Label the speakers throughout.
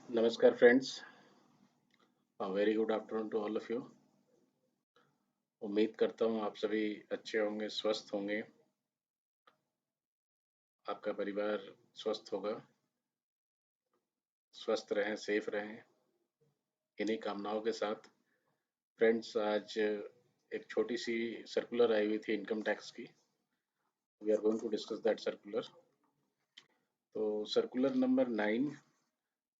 Speaker 1: नमस्कार friends. Very good afternoon to all of you. उम्मीद करता हूँ आप सभी अच्छे होंगे, स्वस्थ होंगे। आपका परिवार स्वस्थ होगा, स्वस्थ रहें, सेफ रहें। इन्हीं कामनाओं के साथ फ्रेंड्स, आज एक छोटी सी सर्कुलर आई हुई थी इनकम टैक्स की। We are going to discuss that circular. तो सर्कुलर नंबर 9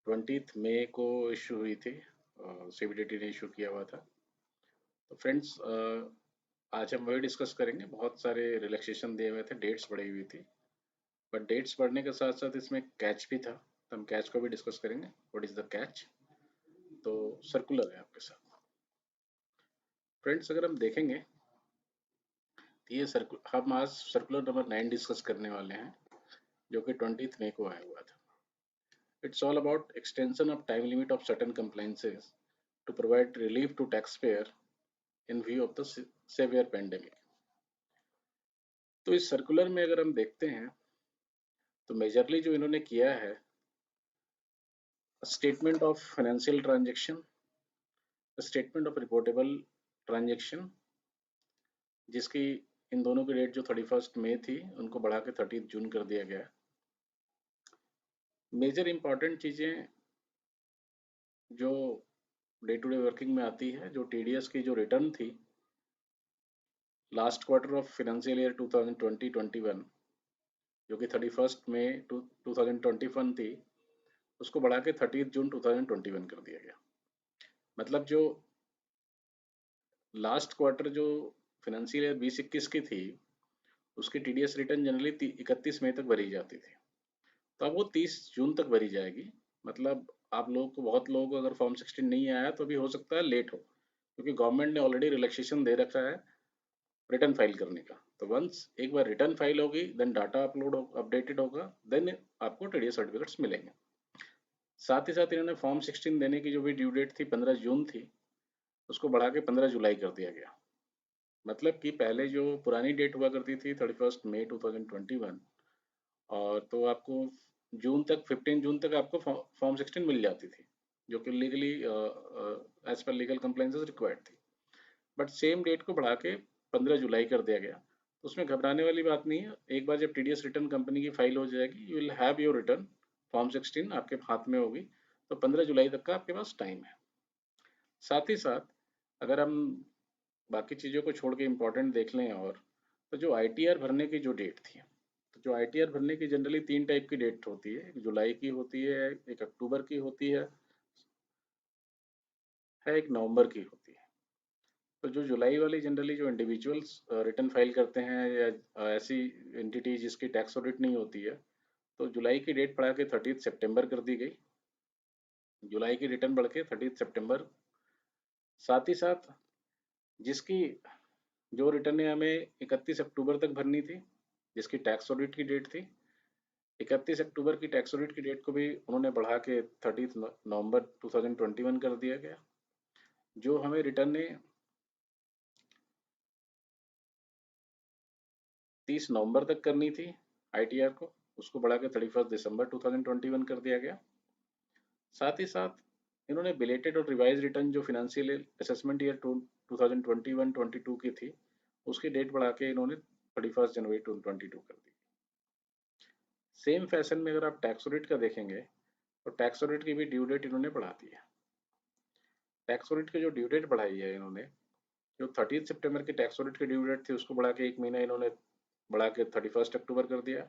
Speaker 1: 20 मई को इशू हुई थी। सीबीडीटी ने इशू किया हुआ था। तो फ्रेंड्स, आज हम वही डिस्कस करेंगे। बहुत सारे रिलैक्सेशन दिए हुए थे, डेट्स बढ़ी हुई थी, बट डेट्स बढ़ने के साथ साथ इसमें कैच भी था, तो हम कैच को भी डिस्कस करेंगे। What is the catch? तो सर्कुलर है आपके साथ। फ्रेंड्स, अगर हम देखेंगे तो ये हम आज सर्कुलर नंबर 9 डिस्कस करने वाले हैं, जो कि 20 मई को आया हुआ था। It's all about extension of time limit of certain compliances to provide relief to taxpayer in view of the severe pandemic. तो इस सर्कुलर में अगर हम देखते हैं तो मेजरली जो इन्होंने किया है, statement of financial transaction, statement of reportable transaction, जिसकी इन दोनों की डेट जो 31 मई थी उनको बढ़ा के 30 जून कर दिया गया। मेजर इंपॉर्टेंट चीज़ें जो डे टू डे वर्किंग में आती है, जो टीडीएस की जो रिटर्न थी last quarter of financial year 2020-21, जो कि 31 मई 2021 थी, उसको बढ़ा के 30 जून 2021 कर दिया गया। मतलब जो लास्ट क्वार्टर जो फिनेंशियल ईयर 2021 की थी, उसकी टीडीएस रिटर्न जनरली 31 मई तक भरी जाती थी, तो अब वो 30 जून तक भरी जाएगी। मतलब आप लोगों को, बहुत लोगों को अगर फॉर्म 16 नहीं आया तो अभी हो सकता है लेट हो, क्योंकि गवर्नमेंट ने ऑलरेडी रिलैक्सेशन दे रखा है रिटर्न फाइल करने का। तो वंस एक बार रिटर्न फाइल होगी, देन डाटा अपलोड अपडेटेड होगा, देन आपको टीडीएस सर्टिफिकेट्स मिलेंगे। साथ ही साथ इन्होंने फॉर्म 16 देने की जो भी ड्यू डेट थी 15 जून थी, उसको बढ़ा के 15 जुलाई कर दिया गया। मतलब कि पहले जो पुरानी डेट हुआ करती थी 31 मई 2021, और तो आपको जून तक, 15 जून तक आपको फॉर्म 16 मिल जाती थी, जो कि लीगली एज पर लीगल कंप्लाइंसेस रिक्वायर्ड थी। बट सेम डेट को बढ़ा के 15 जुलाई कर दिया गया। तो उसमें घबराने वाली बात नहीं है। एक बार जब टीडीएस रिटर्न कंपनी की फाइल हो जाएगी, you will have your return, form 16 आपके हाथ में होगी, तो 15 जुलाई तक का आपके पास टाइम है। साथ ही साथ अगर हम बाकी चीज़ों को छोड़ के इम्पोर्टेंट देख लें, और तो जो आईटीआर भरने की जो डेट थी, तो जो आईटीआर भरने की जनरली 3 टाइप की डेट होती है। एक जुलाई की होती है, एक अक्टूबर की होती है एक नवंबर की होती है। तो जो जुलाई वाली जनरली जो इंडिविजुअल्स रिटर्न फाइल करते हैं, या ऐसी एंटिटी जिसकी टैक्स ऑडिट नहीं होती है, तो जुलाई की डेट बढ़ा के 30 सितंबर कर दी गई। जुलाई की रिटर्न बढ़ के 30 सितंबर। साथ ही साथ जिसकी जो रिटर्न हमें 31 अक्टूबर तक भरनी थी, जिसकी टैक्स ऑडिट की डेट थी 31 अक्टूबर की, टैक्स ऑडिट की डेट को भी उन्होंने बढ़ा के 30 नवंबर 2021 कर दिया गया। जो हमें रिटर्न 30 नवंबर तक करनी थी आईटीआर को, उसको बढ़ा के 31 दिसंबर 2021 कर दिया गया। साथ ही साथ इन्होंने बिलेटेड और रिवाइज रिटर्न जो फिनेंशियल असेसमेंट ईयर 2021-22 की थी, उसकी डेट बढ़ा के इन्होंने 31 जनवरी 2022 कर दी। सेम फैशन में अगर आप टैक्स ऑडिट का देखेंगे, तो टैक्स ऑडिट की भी ड्यू डेट इन्होंने बढ़ा दी है। टैक्स ऑडिट की जो ड्यू डेट बढ़ाई है इन्होंने, जो 30 सितंबर की टैक्स ऑडिट की ड्यू डेट थी, उसको बढ़ा के 1 महीना इन्होंने बढ़ा के 31 अक्टूबर कर दिया।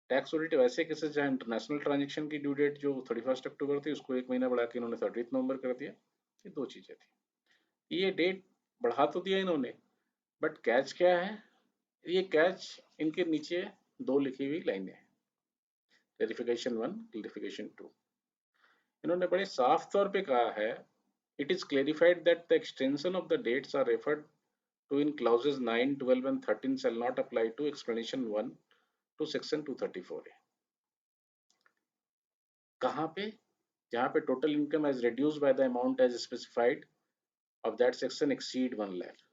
Speaker 1: टैक्स ऑडिट वैसे केसेस जहाँ इंटरनेशनल ट्रांजेक्शन की ड्यू डेट जो 31 अक्टूबर थी, उसको 1 महीना बढ़ा के इन्होंने 30 नवंबर कर दिया। ये दो चीज़ें थी। ये डेट बढ़ा तो दिया इन्होंने, बट कैच क्या है? ये कैच इनके नीचे दो लिखी हुई लाइनें हैं, क्लैरिफिकेशन 1, क्लैरिफिकेशन 2। इन्होंने बड़े साफ तौर पे कहा है, it is clarified that the extension of the dates are referred to in clauses 9, 12 and 13 shall not apply to explanation 1 to section 234A। कहाँ पे? जहाँ पे total income as reduced by the amount as specified of that section exceed 1 lakh.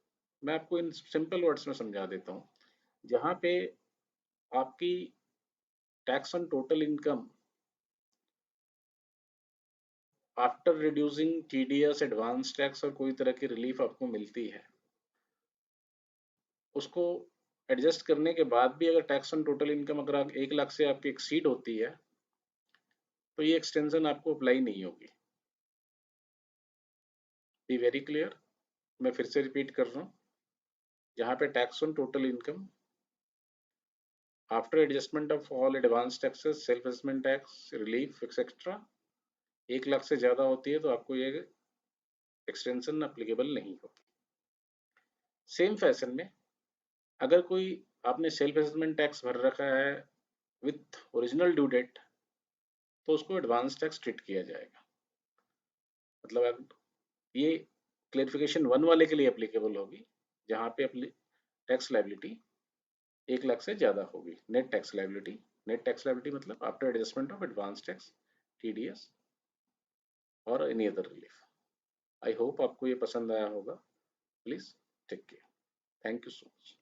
Speaker 1: मैं आपको in simple words में समझा देता हूँ। जहाँ पे आपकी tax on total income after reducing TDS advance tax और कोई तरह की रिलीफ आपको मिलती है, उसको एडजस्ट करने के बाद भी अगर टैक्स ऑन टोटल इनकम अगर आप 1 लाख से आपकी एक्सीड होती है तो ये एक्सटेंशन आपको अप्लाई नहीं होगी। बी वेरी क्लियर, मैं फिर से रिपीट कर रहा हूँ, जहाँ पे tax on total income after adjustment of all advance taxes, self assessment tax, relief etcetera 1 lakh से ज़्यादा होती है तो आपको ये एक्सटेंशन अप्लीकेबल नहीं होगी। सेम फैशन में अगर कोई आपने सेल्फ असेसमेंट टैक्स भर रखा है विथ ओरिजिनल ड्यू डेट तो उसको एडवांस टैक्स ट्रीट किया जाएगा। मतलब ये क्लेरिफिकेशन 1 वाले के लिए एप्लीकेबल होगी, जहाँ पे टैक्स लाइबिलिटी 1 लाख से ज़्यादा होगी। Net tax liability, net tax liability मतलब after adjustment of advance tax, TDS और any other relief. I hope आपको ये पसंद आया होगा। Please take care. Thank you so much.